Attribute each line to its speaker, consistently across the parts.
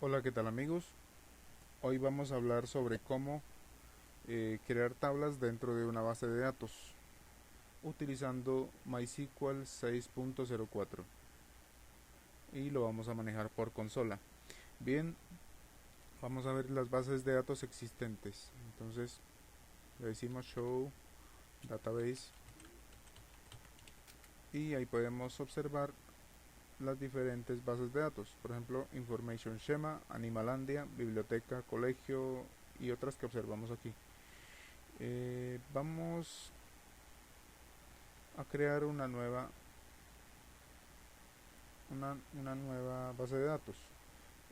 Speaker 1: Hola, ¿qué tal amigos? Hoy vamos a hablar sobre cómo crear tablas dentro de una base de datos utilizando MySQL 6.04 y lo vamos a manejar por consola. Bien, vamos a ver las bases de datos existentes. Entonces le decimos show database y ahí podemos observar las diferentes bases de datos, por ejemplo Information Schema, Animalandia, Biblioteca, Colegio y otras que observamos aquí. Vamos a crear una nueva base de datos.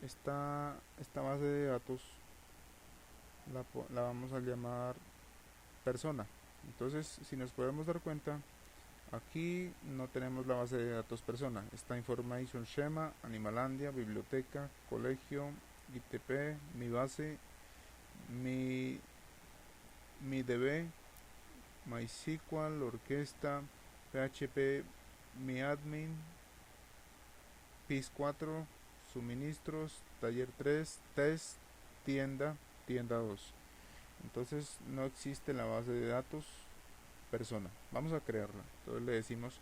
Speaker 1: Esta base de datos la vamos a llamar persona. Entonces, si nos podemos dar cuenta, aquí no tenemos la base de datos persona. Está Information Schema, Animalandia, Biblioteca, Colegio, ITP, mi base, mi, mi DB, MySQL, Orquesta, PHP, mi admin, PIS 4, suministros, taller 3, test, tienda, tienda 2. Entonces no existe la base de datos persona. Vamos a crearla. Entonces le decimos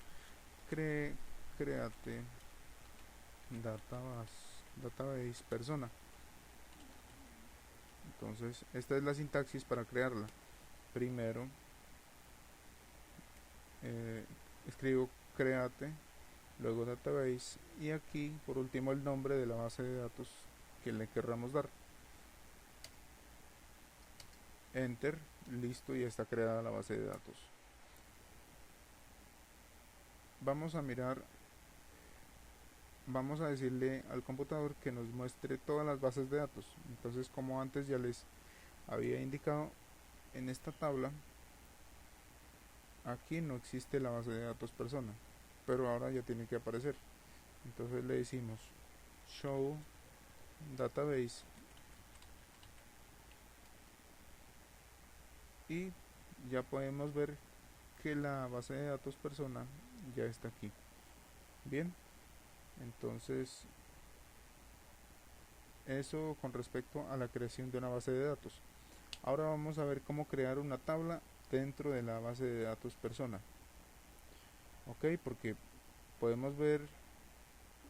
Speaker 1: create database persona. Entonces esta es la sintaxis para crearla. Primero escribo create, luego database y aquí por último el nombre de la base de datos que le querramos dar. Enter, listo, y está creada la base de datos. Vamos a mirar, vamos a decirle al computador que nos muestre todas las bases de datos. Entonces, como antes ya les había indicado, en esta tabla aquí no existe la base de datos persona, pero ahora ya tiene que aparecer. Entonces le decimos show database y ya podemos ver que la base de datos persona ya está aquí. Bien, entonces eso con respecto a la creación de una base de datos. Ahora vamos a ver cómo crear una tabla dentro de la base de datos persona. Ok, porque podemos ver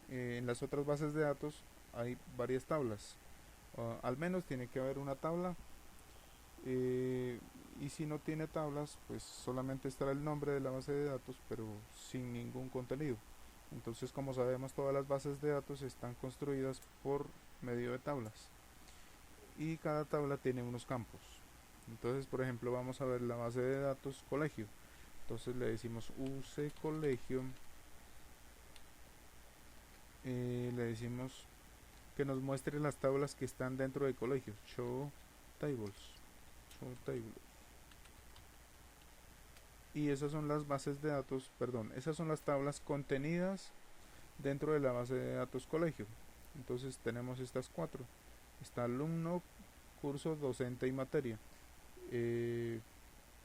Speaker 1: en las otras bases de datos hay varias tablas. Al menos tiene que haber una tabla. Y si no tiene tablas, pues solamente estará el nombre de la base de datos, pero sin ningún contenido. Entonces, como sabemos, todas las bases de datos están construidas por medio de tablas. Y cada tabla tiene unos campos. Entonces, por ejemplo, vamos a ver la base de datos colegio. Entonces le decimos use colegio. Le decimos que nos muestre las tablas que están dentro de colegio. Show tables. Show tables. Y esas son las bases de datos, perdón, esas son las tablas contenidas dentro de la base de datos colegio. Entonces tenemos estas cuatro. Está alumno, curso, docente y materia.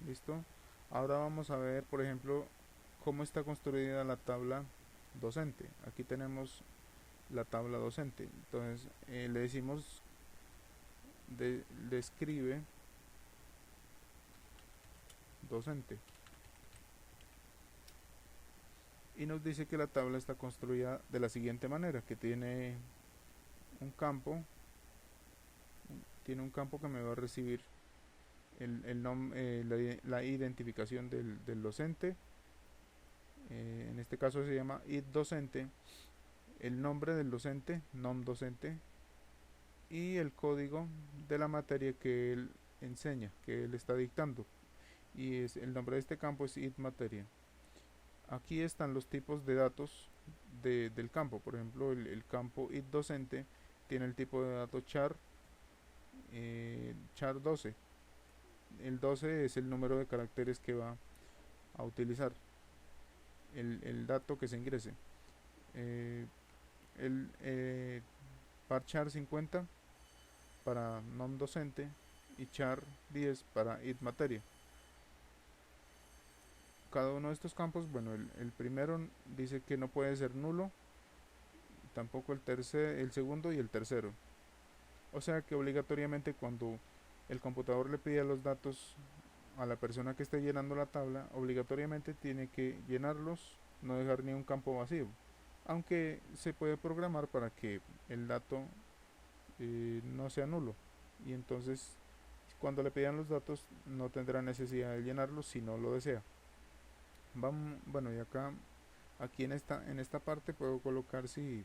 Speaker 1: Listo. Ahora vamos a ver, por ejemplo, cómo está construida la tabla docente. Aquí tenemos la tabla docente. Entonces le decimos describe docente. Y nos dice que la tabla está construida de la siguiente manera, que un campo, tiene un campo que me va a recibir la identificación del docente, en este caso se llama id docente, el nombre del docente, nom docente, y el código de la materia que él enseña, que él está dictando, y el nombre de este campo es id materia. Aquí están los tipos de datos del campo. Por ejemplo, el campo id docente tiene el tipo de dato char 12. El 12 es el número de caracteres que va a utilizar el dato que se ingrese. Eh, el parchar 50 para non docente y char 10 para id materia. Cada uno de estos campos, bueno, el primero dice que no puede ser nulo, tampoco el segundo y el tercero. O sea que obligatoriamente cuando el computador le pida los datos a la persona que esté llenando la tabla, obligatoriamente tiene que llenarlos, no dejar ni un campo vacío. Aunque se puede programar para que el dato no sea nulo. Y entonces cuando le pidan los datos no tendrá necesidad de llenarlos si no lo desea. Vamos, bueno, y acá, aquí en esta parte puedo colocar si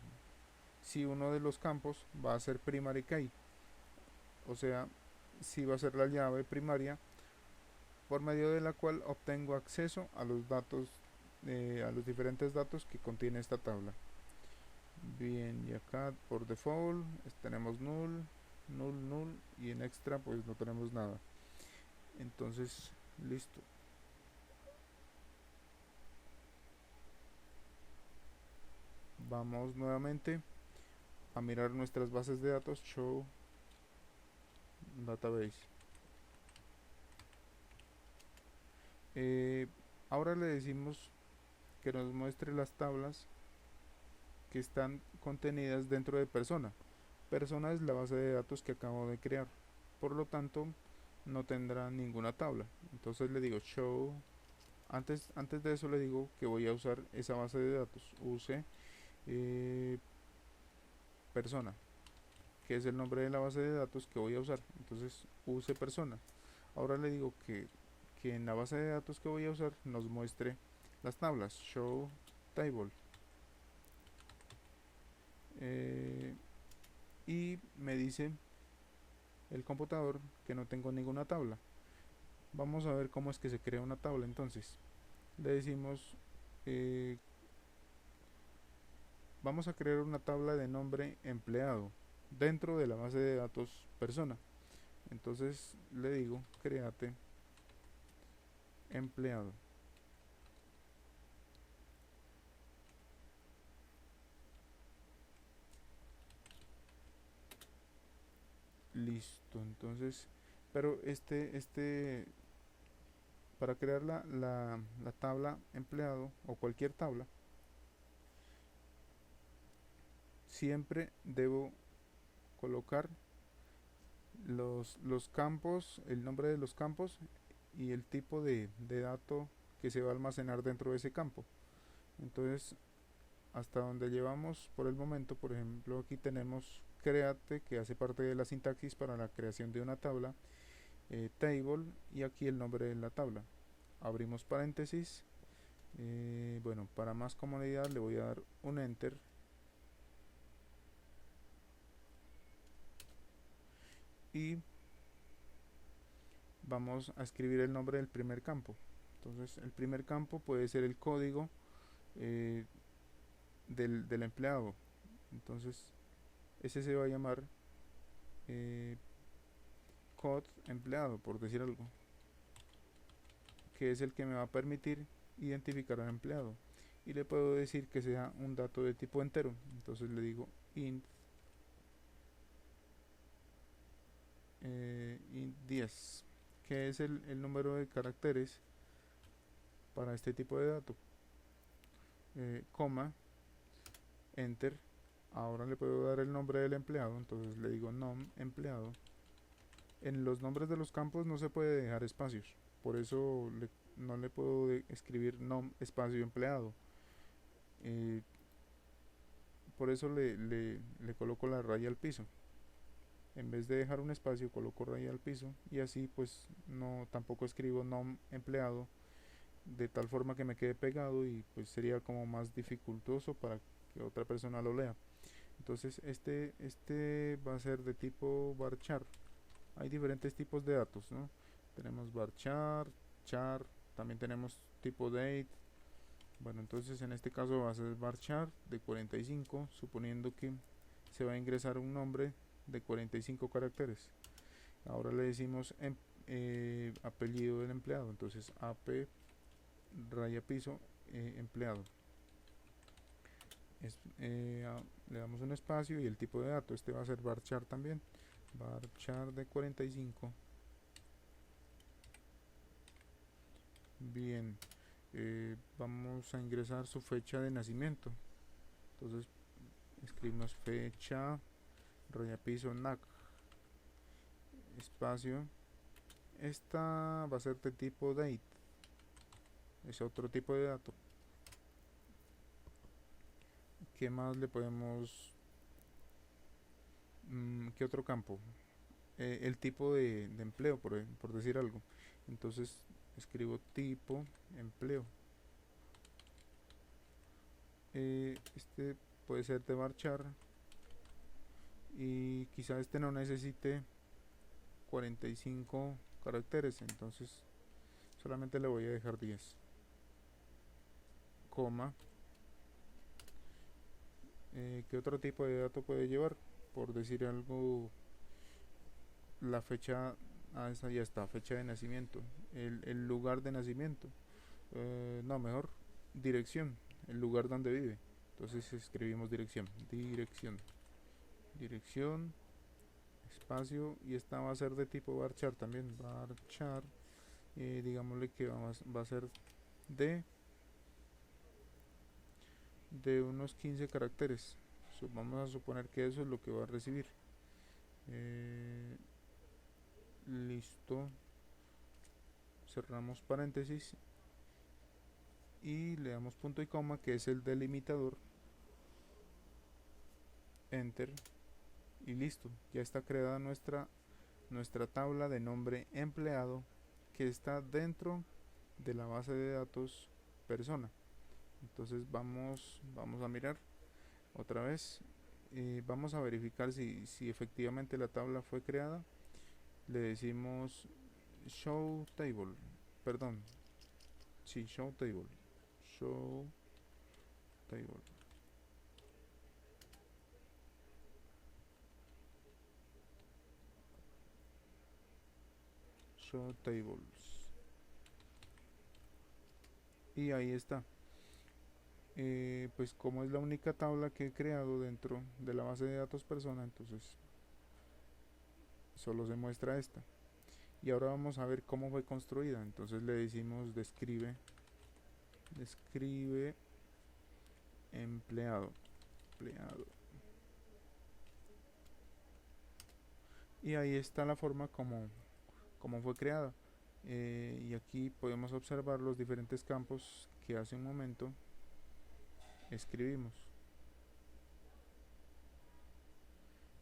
Speaker 1: uno de los campos va a ser primary key, o sea, si va a ser la llave primaria por medio de la cual obtengo acceso a los datos, a los diferentes datos que contiene esta tabla. Bien, y acá por default tenemos null, null, null, y en extra pues no tenemos nada. Entonces, listo. Vamos nuevamente a mirar nuestras bases de datos, show database. Eh, Ahora le decimos que nos muestre las tablas que están contenidas dentro de persona. Persona es la base de datos que acabo de crear, por lo tanto no tendrá ninguna tabla. Entonces le digo show, antes de eso le digo que voy a usar esa base de datos, use persona, que es el nombre de la base de datos que voy a usar. Entonces use persona. Ahora le digo que en la base de datos que voy a usar nos muestre las tablas, show table. Y me dice el computador que no tengo ninguna tabla. Vamos a ver cómo es que se crea una tabla. Entonces le decimos vamos a crear una tabla de nombre empleado dentro de la base de datos persona. Entonces le digo créate empleado. Listo. Entonces, pero para crear la tabla empleado o cualquier tabla, siempre debo colocar los campos, el nombre de los campos y el tipo de dato que se va a almacenar dentro de ese campo. Entonces, hasta donde llevamos por el momento, por ejemplo, aquí tenemos create, que hace parte de la sintaxis para la creación de una tabla, table, y aquí el nombre de la tabla. Abrimos paréntesis. Bueno, para más comodidad le voy a dar un enter y vamos a escribir el nombre del primer campo. Entonces el primer campo puede ser el código eh, del empleado. Entonces ese se va a llamar code empleado, por decir algo, que es el que me va a permitir identificar al empleado. Y le puedo decir que sea un dato de tipo entero. Entonces le digo int 10, que es el número de caracteres para este tipo de dato, coma, enter. Ahora le puedo dar el nombre del empleado, entonces le digo nom empleado. En los nombres de los campos no se puede dejar espacios, por eso no le puedo escribir nom espacio empleado. Eh, por eso le coloco la raya al piso. En vez de dejar un espacio coloco raya al piso y así pues no tampoco escribo nom empleado de tal forma que me quede pegado y pues sería como más dificultoso para que otra persona lo lea. Entonces este va a ser de tipo varchar. Hay diferentes tipos de datos, ¿no? Tenemos varchar, char, también tenemos tipo date. Bueno, entonces en este caso va a ser varchar de 45, suponiendo que se va a ingresar un nombre de 45 caracteres. Ahora le decimos apellido del empleado, entonces ap raya piso empleado. Le damos un espacio y el tipo de dato, este va a ser varchar también, varchar de 45. Bien, vamos a ingresar su fecha de nacimiento, entonces escribimos fecha raya piso nac, espacio. Esta va a ser de tipo date, es otro tipo de dato. ¿Qué más le podemos, qué otro campo? El tipo de empleo, por decir algo. Entonces escribo tipo empleo. Este puede ser de varchar y quizá este no necesite 45 caracteres, entonces solamente le voy a dejar 10, coma. ¿Qué otro tipo de dato puede llevar? Por decir algo, la fecha, esa ya está, fecha de nacimiento, el lugar de nacimiento, no, mejor dirección, el lugar donde vive. Entonces escribimos dirección, espacio, y esta va a ser de tipo varchar también, varchar, digámosle que va a ser de, de unos 15 caracteres. Vamos a suponer que eso es lo que va a recibir. Eh, Listo, cerramos paréntesis y le damos punto y coma, que es el delimitador, enter, y listo, ya está creada nuestra tabla de nombre empleado, que está dentro de la base de datos persona. Entonces vamos a mirar otra vez, vamos a verificar si efectivamente la tabla fue creada. Le decimos show table, perdón, sí, show table, show table, show tables, y ahí está. Pues como es la única tabla que he creado dentro de la base de datos persona, entonces solo se muestra esta. Y ahora vamos a ver cómo fue construida. Entonces le decimos describe empleado, empleado. Y ahí está la forma como fue creada. Y aquí podemos observar los diferentes campos que hace un momento escribimos.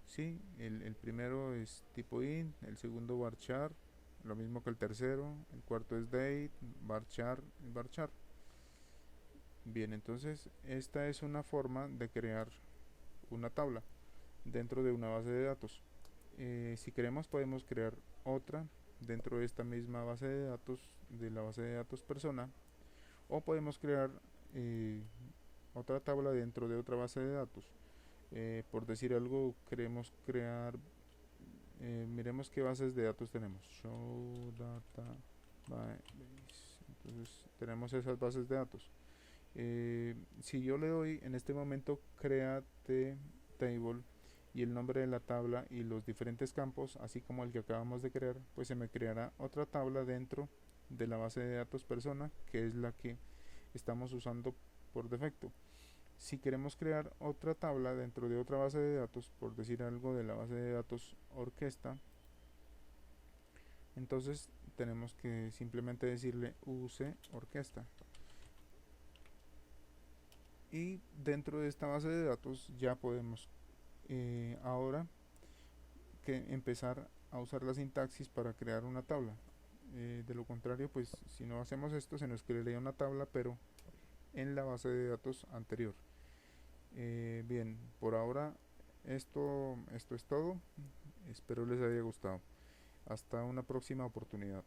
Speaker 1: Sí, el primero es tipo int, el segundo varchar, lo mismo que el tercero, el cuarto es date, varchar y varchar. Bien, entonces esta es una forma de crear una tabla dentro de una base de datos. Si queremos podemos crear otra dentro de esta misma base de datos, de la base de datos persona, o podemos crear otra tabla dentro de otra base de datos. Por decir algo, queremos crear, miremos qué bases de datos tenemos. Show data base. Entonces tenemos esas bases de datos. Si yo le doy en este momento create table y el nombre de la tabla y los diferentes campos, así como el que acabamos de crear, pues se me creará otra tabla dentro de la base de datos persona, que es la que estamos usando por defecto. Si queremos crear otra tabla dentro de otra base de datos, por decir algo de la base de datos orquesta, entonces tenemos que simplemente decirle use orquesta. Y dentro de esta base de datos ya podemos ahora que empezar a usar la sintaxis para crear una tabla. De lo contrario, pues si no hacemos esto, se nos crearía una tabla, pero en la base de datos anterior. Bien, por ahora esto es todo. Espero les haya gustado. Hasta una próxima oportunidad.